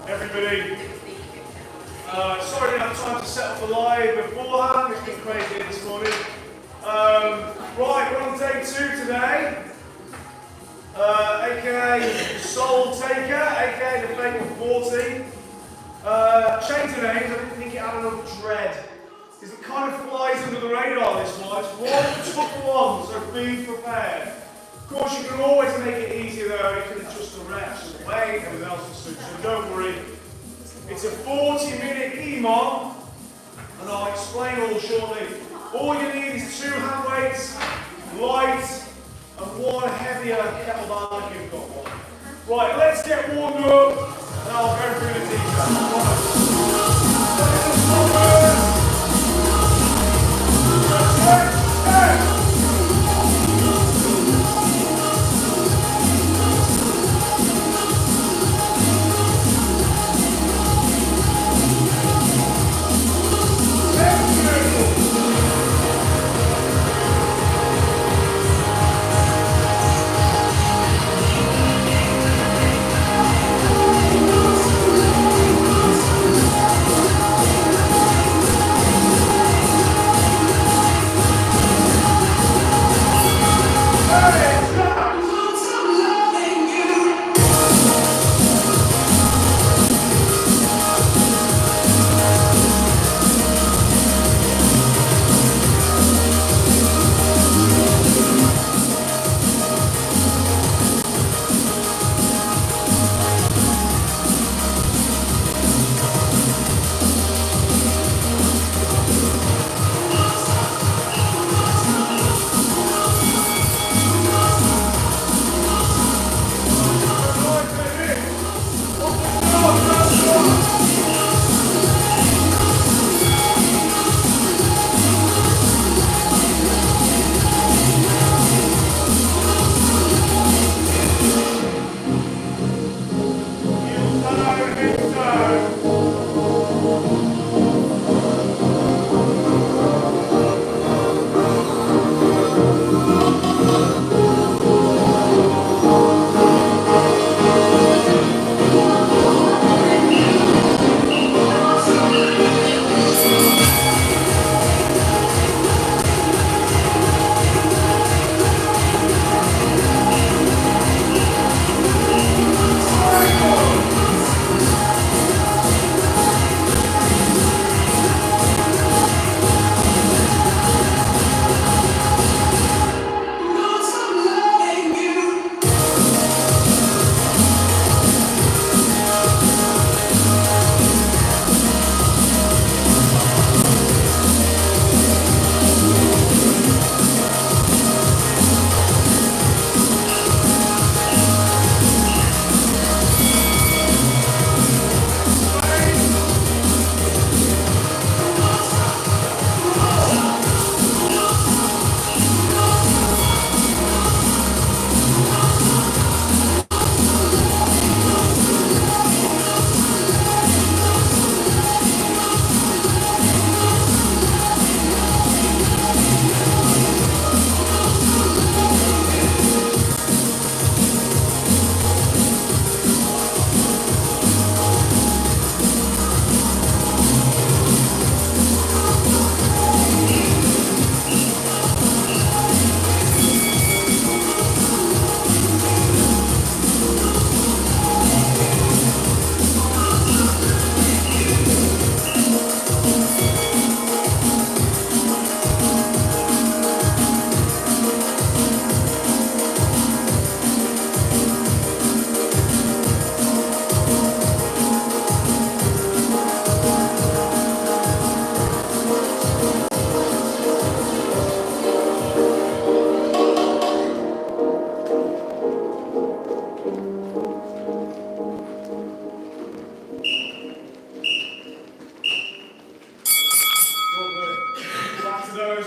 everybody. Sorry I didn't have time to set up the live beforehand, it's been crazy this morning. Right, we're on day 2 today, aka Soul Taker, aka the Fatal 40. Change the names, I didn't think it had enough dread, because it kind of flies under the radar this one. It's one tough one, so be prepared. Of course, you can always make it easier though, you can adjust the reps, the weight, everything else to suit, so don't worry. It's a 40-minute EMOM, and I'll explain all shortly. All you need is 2 hand weights, light, and 1 heavier kettlebell if you've got one. Right, let's get warmed up, and I'll go through the details.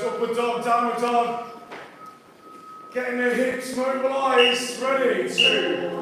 Upward dog, downward dog. Getting the hips mobilised. Ready, 2.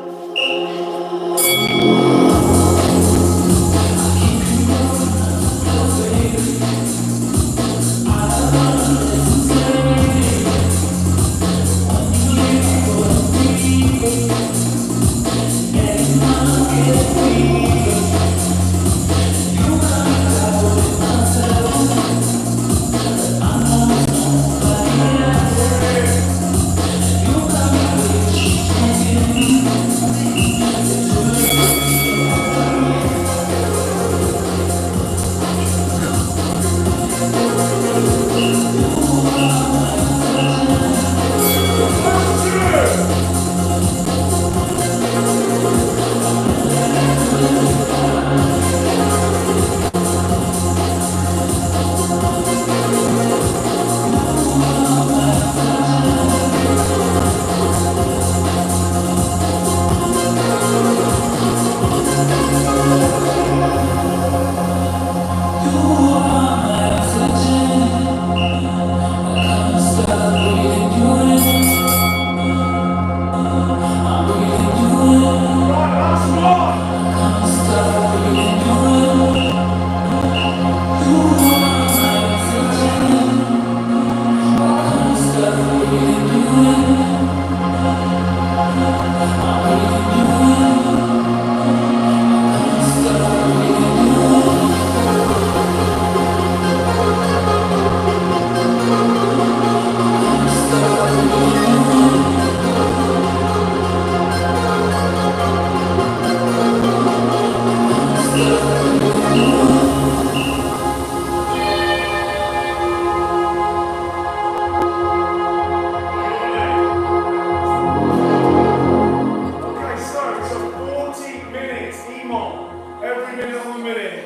every minute on the minute.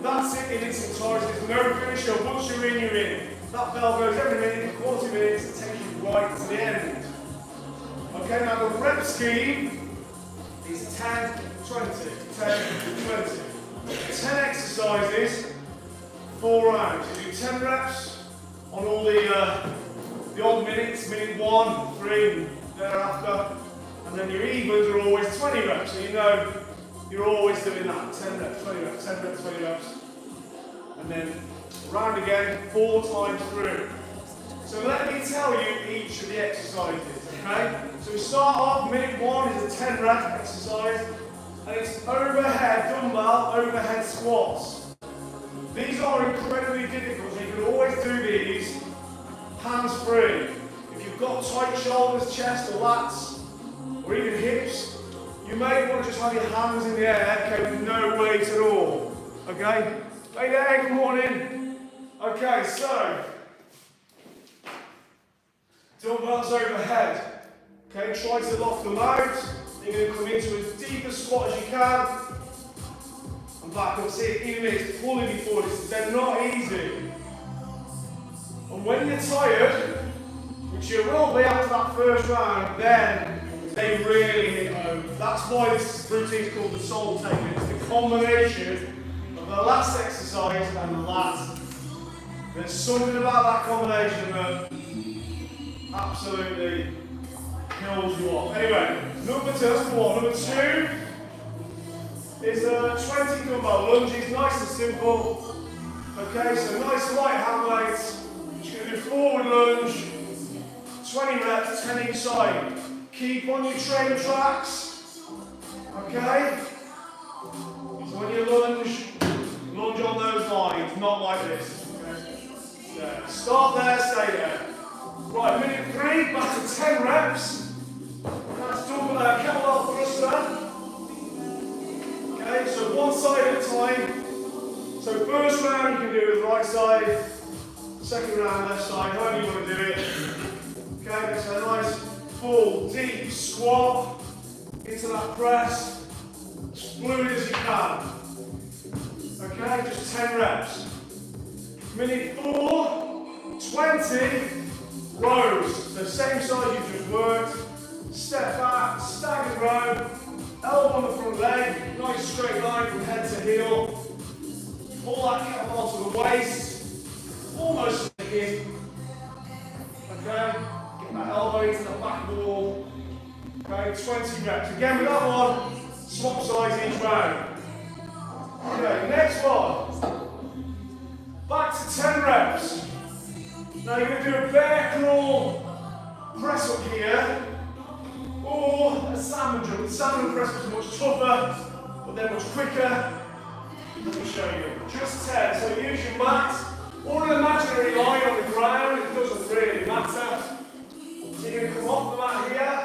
That's it in its entirety. There's no finisher. Once you're in, you're in. That bell goes every minute, 40 minutes, to take you right to the end. Okay, now the rep scheme is 10, 20, 10, 20. 10 exercises, 4 rounds. You do 10 reps on all the odd minutes, minute 1, 3, thereafter. And then your evens are always 20 reps, so you know you're always doing that. 10 reps, 20 reps, 10 reps, 20 reps. And then round again, 4 times through. So let me tell you each of the exercises, okay? So we start off, minute 1 is a 10 rep exercise, and it's overhead dumbbell, overhead squats. These are incredibly difficult, so you can always do these hands free. If you've got tight shoulders, chest, or lats, or even hips, you may want to just have your hands in the air, okay, with no weight at all. Okay? Hey there, good morning. Okay, so dumbbells overhead. Okay, try to loft them out. You're going to come into as deep a squat as you can. And back up. See it, even if it's pulling you forward, they're not easy. And when you're tired, which you will be after that first round, then they really hit home. That's why this routine is called the soul taker. It's the combination of the last exercise and the last. There's something about that combination that absolutely kills you off. Anyway, number 2, that's 1. Number 2 is 20 dumbbell lunges, nice and simple. Okay, so nice light hand weights. You're going to do forward lunge, 20 reps, 10 each side. Keep on your train tracks. Okay? So when you lunge on those lines, not like this. Okay? Yeah. Start there, stay there. Right, minute 3, back to 10 reps. That's dumbbell kettlebell thruster. Okay, so one side at a time. So first round you can do with the right side, second round left side, however you want to do it. Okay, so a nice full deep squat into that press, as fluid as you can. Okay, just 10 reps. Minute 4, 20 rows. So same size you just worked. Step back, staggered row, elbow on the front leg, nice straight line from head to heel. Pull that kettlebell to the waist, almost in. Okay, get that elbow into the back wall. Okay, 20 reps. Again with that one, swap size each round. Okay, next one. Back to 10 reps. Now you're going to do a bear crawl press up here, or a salmon jump. The salmon press is much tougher, but they're much quicker. Let me show you. Just 10. So use your mat or an imaginary line on the ground. It doesn't really matter. So you're going to come off the mat here,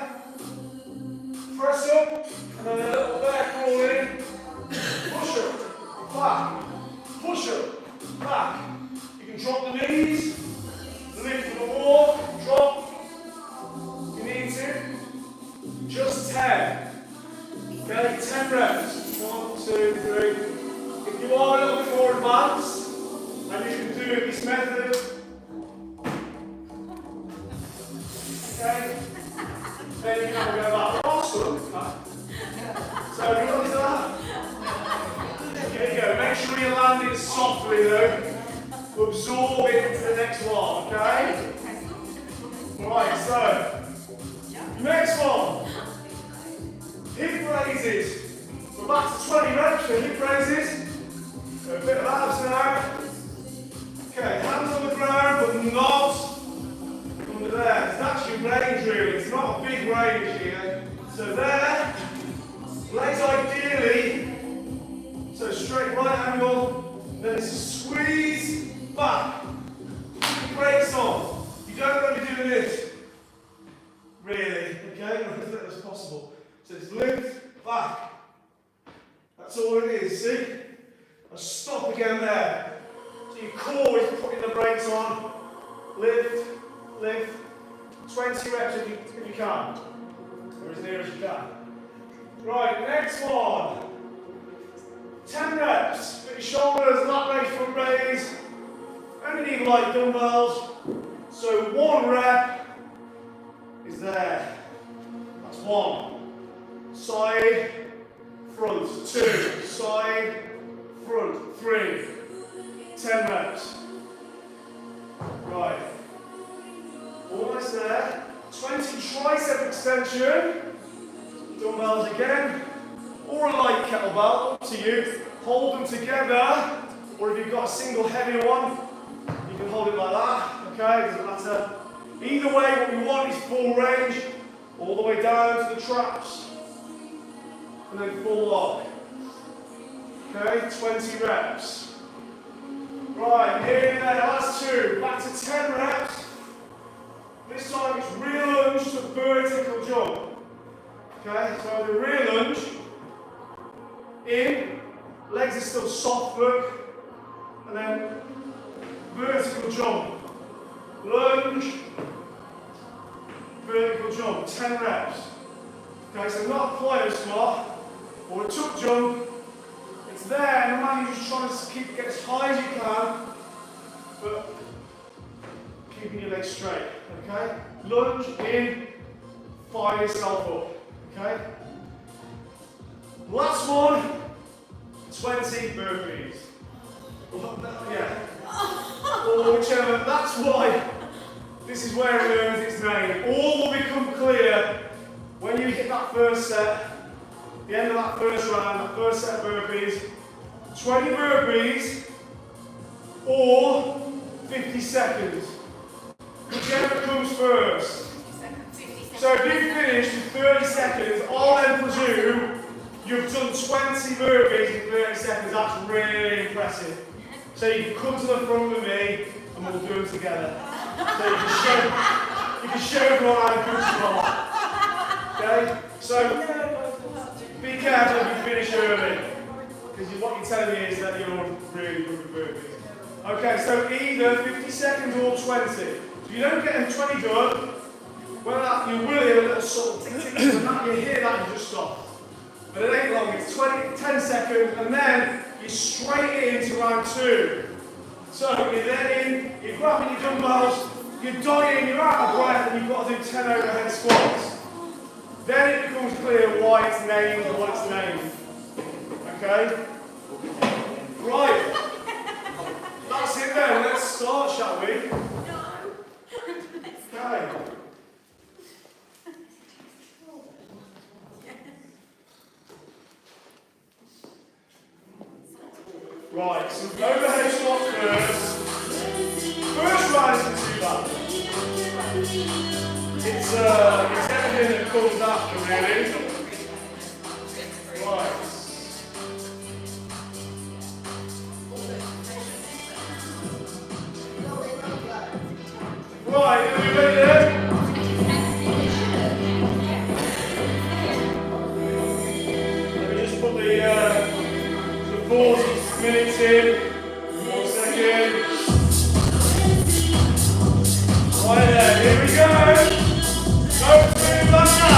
press up, and then a little bear crawl in. Push up, back, push up, back. You can drop the knees, lift for the wall, drop. You need to. Just 10. Okay, 10 reps. 1, 2, 3. If you are a little bit more advanced, and you can do it this method, okay, then you can have a go back. Awesome. So, you want to do that? There you go. Make sure you're landing softly though, to absorb it into the next one, okay? Right, so, next one. Hip raises. We're back to 20 reps for hip raises. So a bit of abs now. Okay, hands on the ground, but not under there. That's your range really. It's not a big range here. So there, legs ideally, so straight right angle, then it's a squeeze back. Keep the brakes on. You don't want to be doing this. Really, okay? As little as possible. So it's lift, back. That's all it is, see? And stop again there. So your core is putting the brakes on. Lift, lift. 20 reps if you can. Or as near as you can. Right, next one. 10 reps. Put your shoulders, lat raise, front raise. Only need light dumbbells. So 1 rep is there. That's 1. Side, front. 2. Side, front. 3. 10 reps. Right. Almost there. 20 tricep extension. Dumbbells again. Or a light kettlebell, up to you. Hold them together. Or if you've got a single heavier one, you can hold it like that. Okay, doesn't matter. Either way, what we want is full range. All the way down to the traps. And then full lock. Okay, 20 reps. Right, here, there, last 2. Back to 10 reps. This time it's rear lunge to vertical jump. Okay, so the rear lunge. In. Legs are still soft work. And then vertical jump. Lunge. Vertical jump. 10 reps. Okay, so not a plyo squat or a tuck jump. It's there, and the man, you're just trying to keep it get as high as you can, but keeping your legs straight, okay? Lunge in, fire yourself up, okay? Last one, 20 burpees. Yeah. Or whichever, that's why this is where it earns its name. All will become clear when you hit that first set. The end of that first round, that first set of burpees, 20 burpees or 50 seconds, whichever comes first. So if you finish with 30 seconds, I'll then presume you've done 20 burpees in 30 seconds. That's really impressive. So you can come to the front with me and we'll do them together. So you can show everyone how good you are. Okay? So be careful if you finish early, because what you're telling me is that you're really good with burpees. Okay, so either 50 seconds or 20. So you don't get them 20 done, well, you will hear a little sort of tick tick, and that, you hear that, you just stop. But it ain't long, it's 10 seconds, and then you're straight into round 2. So you're then in, you're grabbing your dumbbells, you're dying, you're out of breath, and you've got to do 10 overhead squats. Then it becomes clear why it's named and what it's named. Okay? Right. That's it then. Let's start, shall we? Okay. Right, so overhead squats first. First round isn't too bad. It's everything that comes after, really. Right. Right, are we ready then? Let me just put the 40 minutes in. 1 second. Right there, here we go. Go through that now.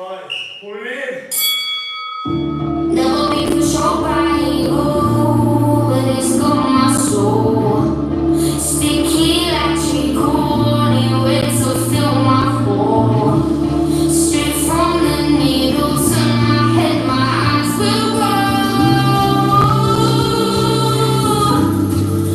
Right, put it in. Never be for sure by you, but it's got my soul. Sticky like chicory, way to fill my hole. Straight from the needle to my head, my eyes will roll.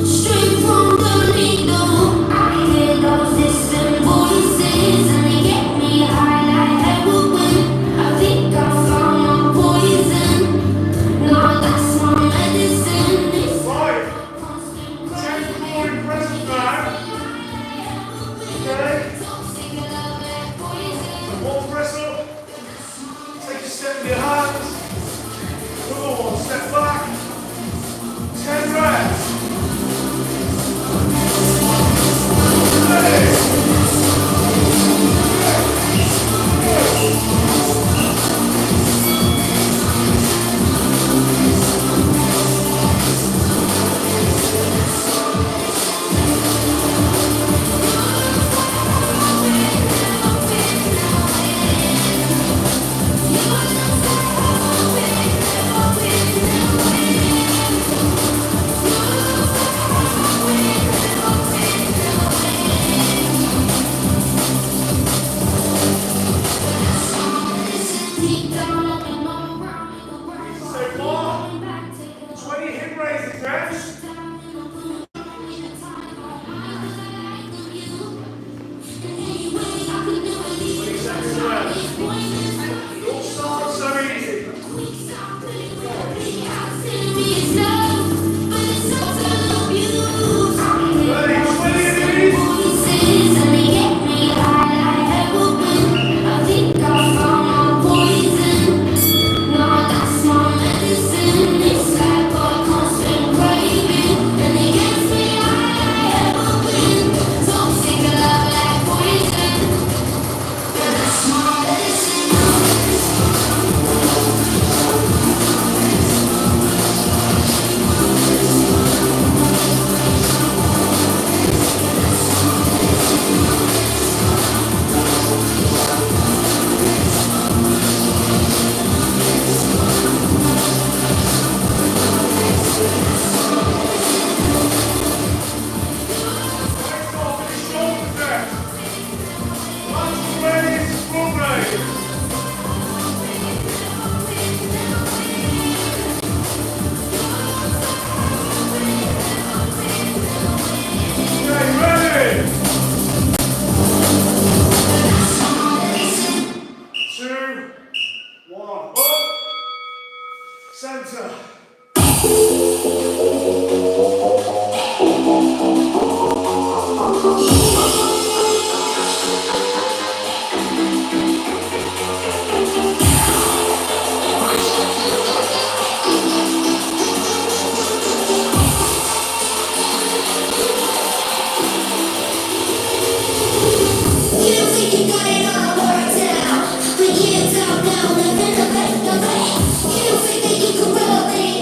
Straight from the needle, I hear those distant voices, and they get me high like heroin. I think I found my poison. No, that's my medicine. It's Right, take the more impressive man. Okay, toxic love like poison. and one press up. Take a step in your hands. Another one, step back. 10 reps. Ready? Deep down, looking all around me, the world Say one. back, taking 20 hip raises, reps. It all starts so easy. Ready, 20 of these. Next off is shoulder press. Lateral raise, front raise. Okay, ready? 2, 1, up, center. You think that you can roll it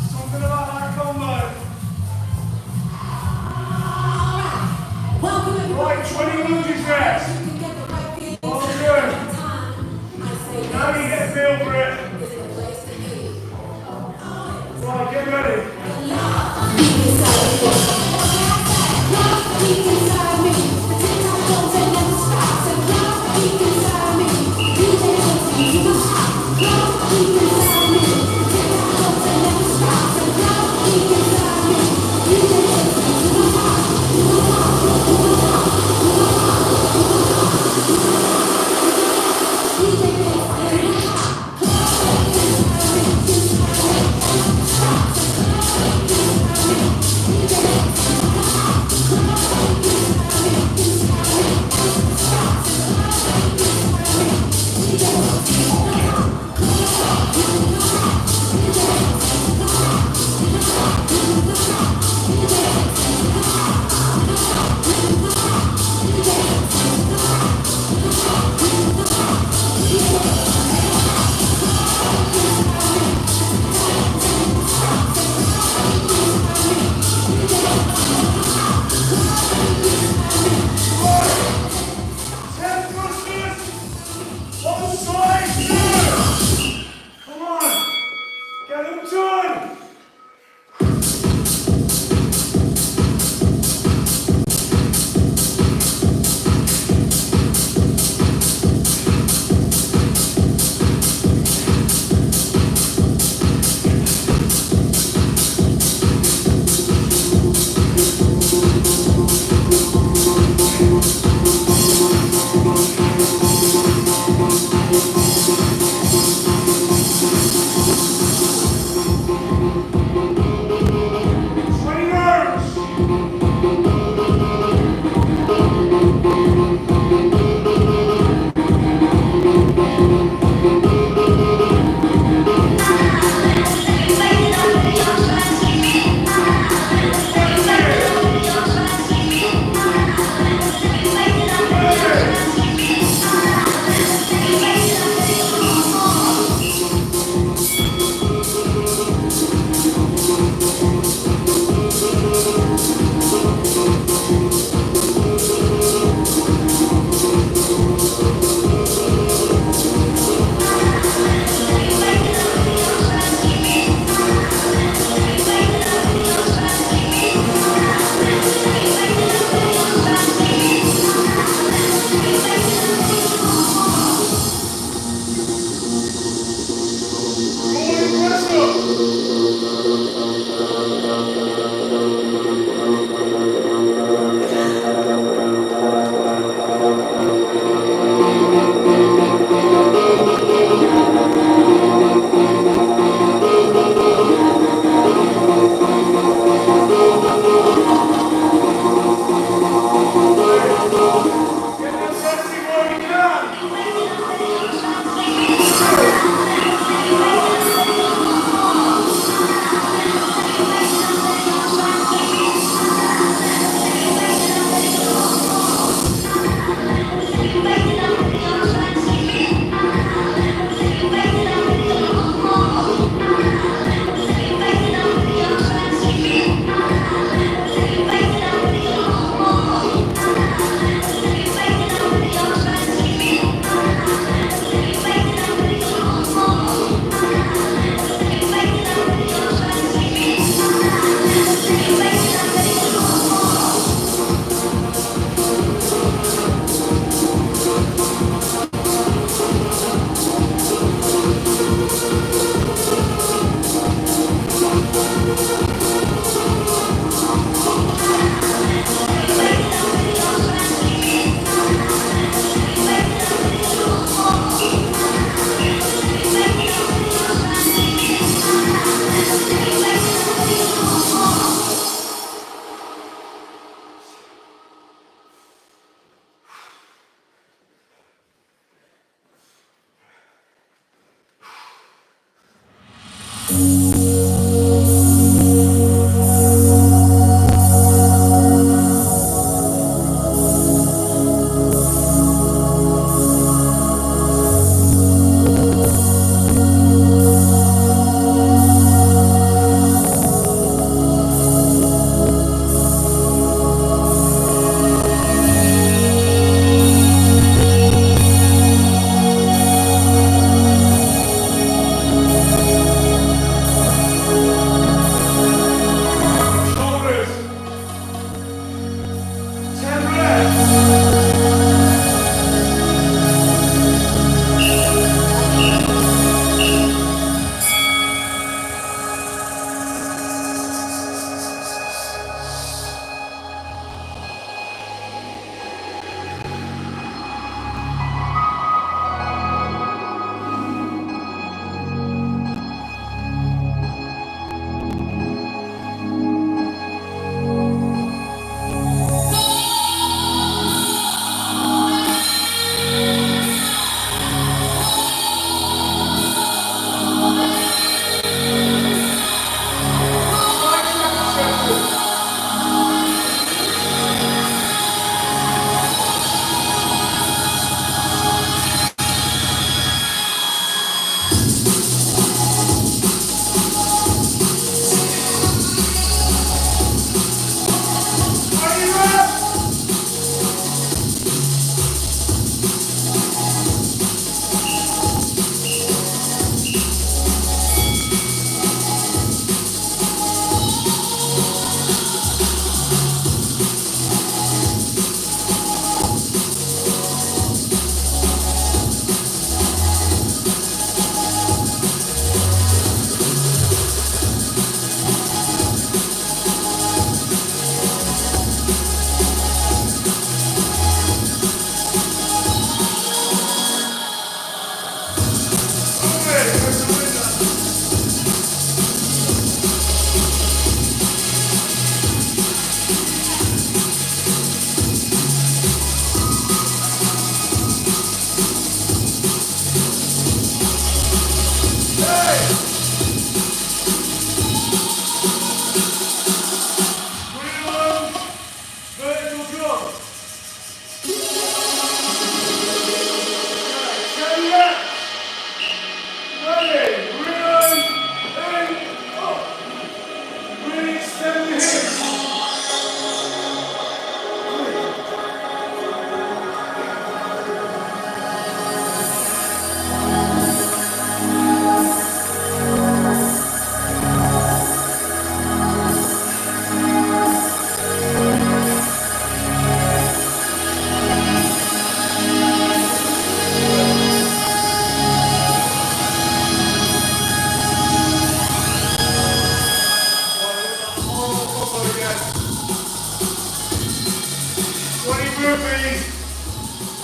Something about that combo. Right, 20 losers rest. All good. Now you get a feel for it. Right, get ready.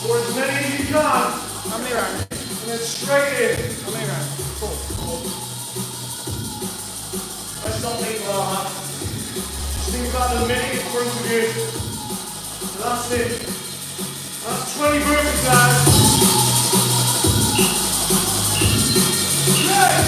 Or as many as you can. How many rounds? And then straight in. How many rounds? 4. Let's not think about that. Just think about the minute in front of you. And that's it. That's 20 burpees now. Great!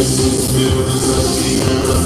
This is the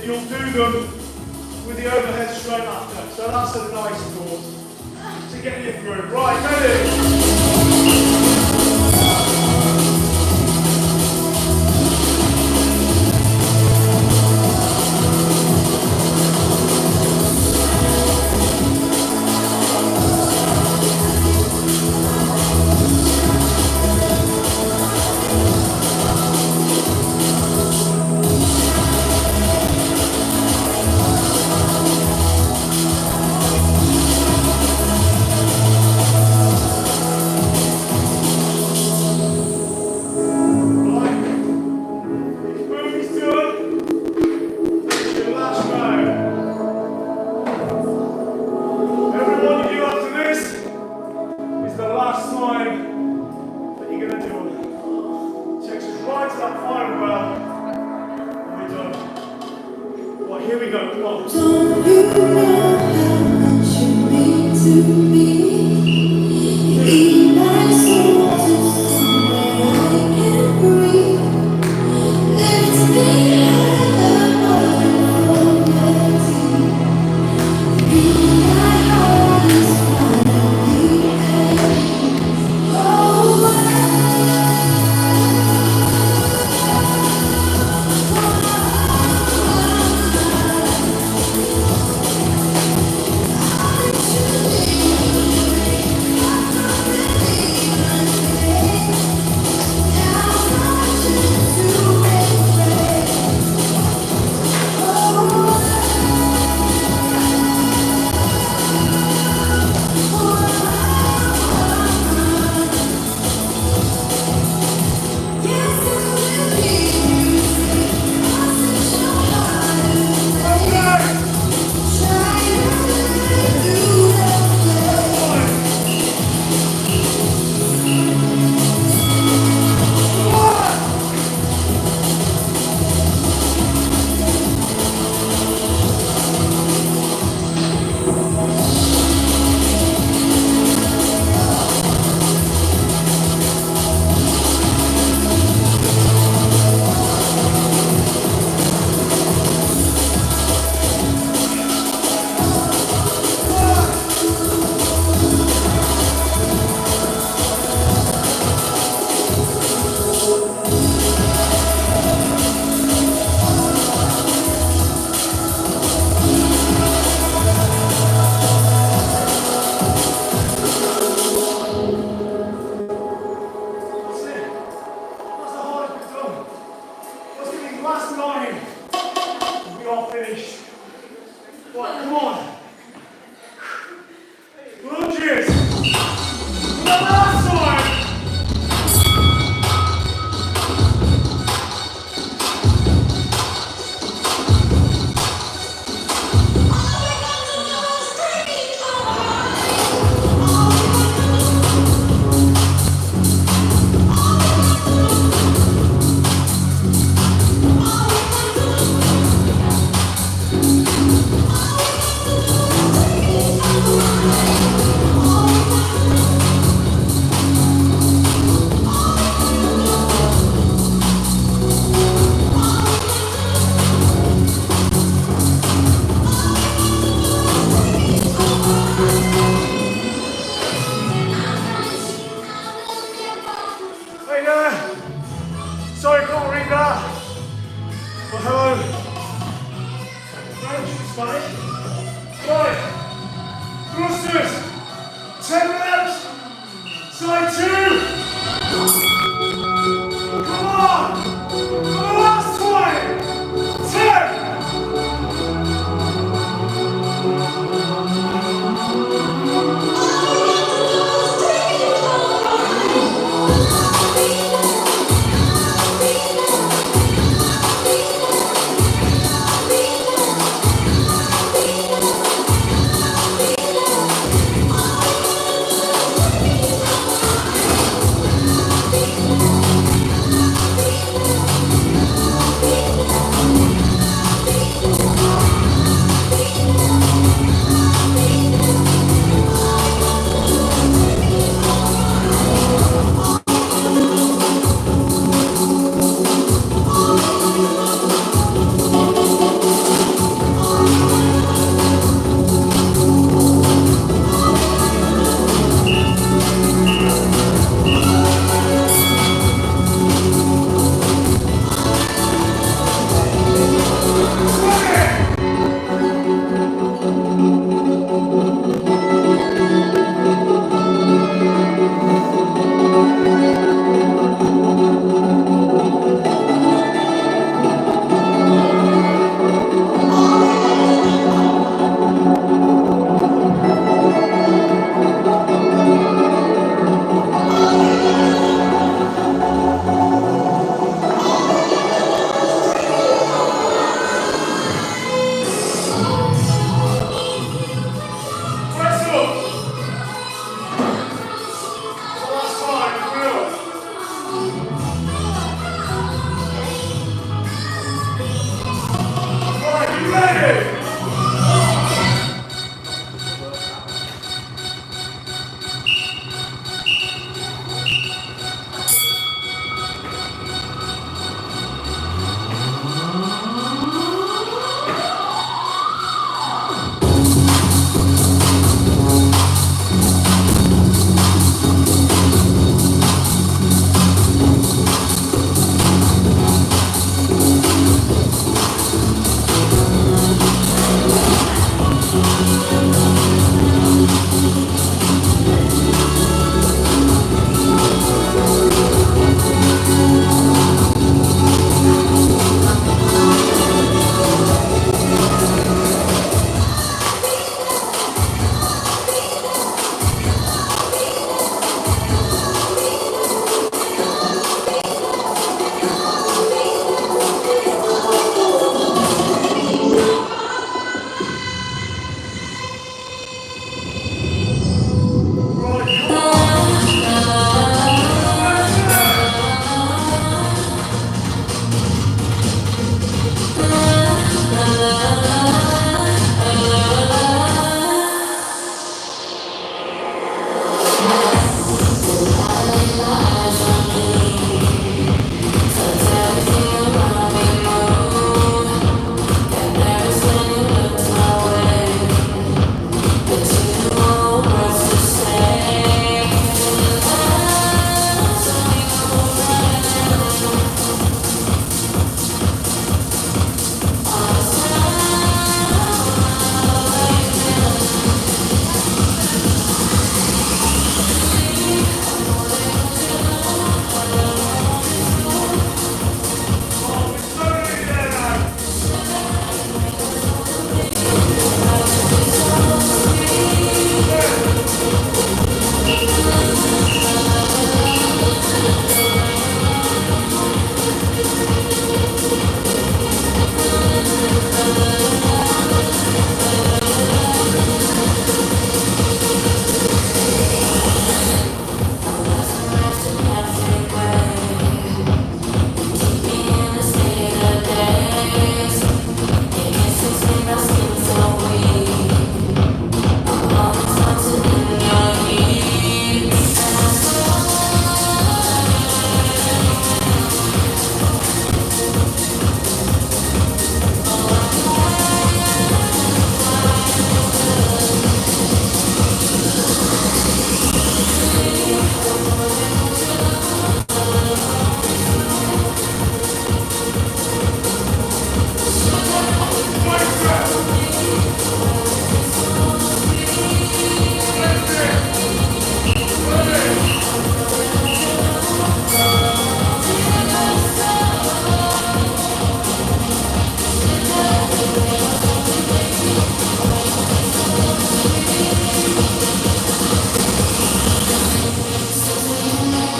You'll do them with the overhead straight after. So that's a nice course to get you through. Right, ready? Here we go, come on. Don't you know how much you mean to me? Be my soul to somewhere I can breathe. Lift me high above poverty. Be my heart is finally paid. Oh,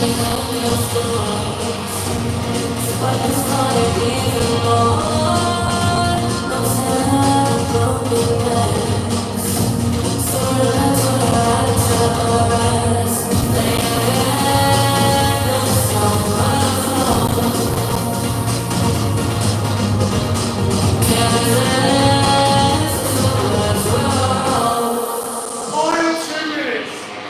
Final 2 minutes.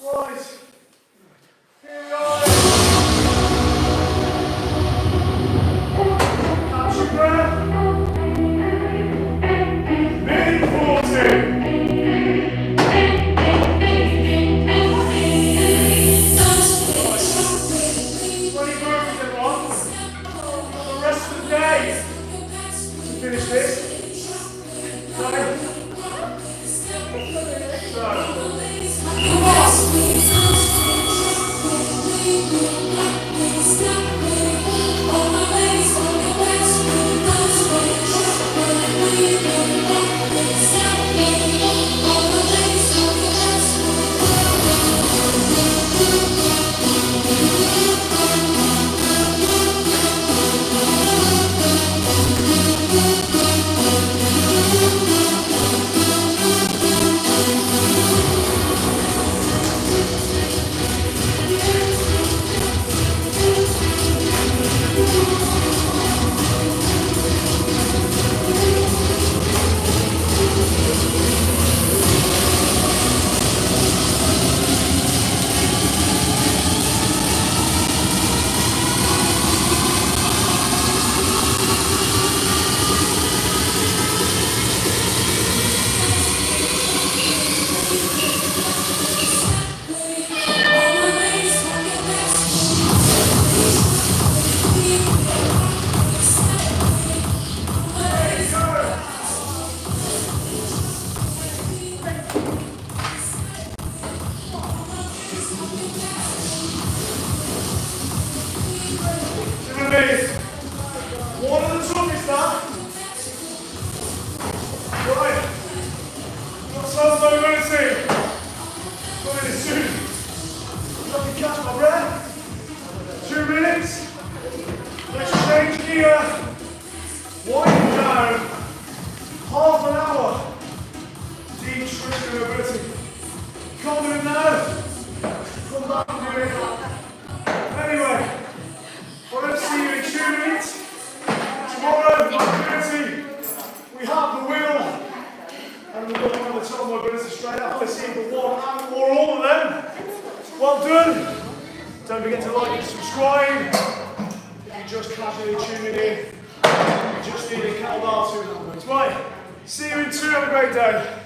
Right. Here we are. Catch your breath. Minute 40. 20 burpees everyone. For the rest of the day to finish this. Okay. So, come on. One of the toughest that. Right. Got some mobility. Coming in soon. If I can catch my breath. 2 minutes. Let's change gear. Wind down. Half an hour. Deep stretching mobility. Confident now. Come back and do it. Anyway. Well, let's see you in 2 minutes. Tomorrow, mobility, we have the wheel, and we've got on the top mobility straight up. Let's see for 1 or all of them. Well done. Don't forget to like and subscribe. If you're just casually tuning in, you just need a kettlebell to. Right, see you in 2. Have a great day.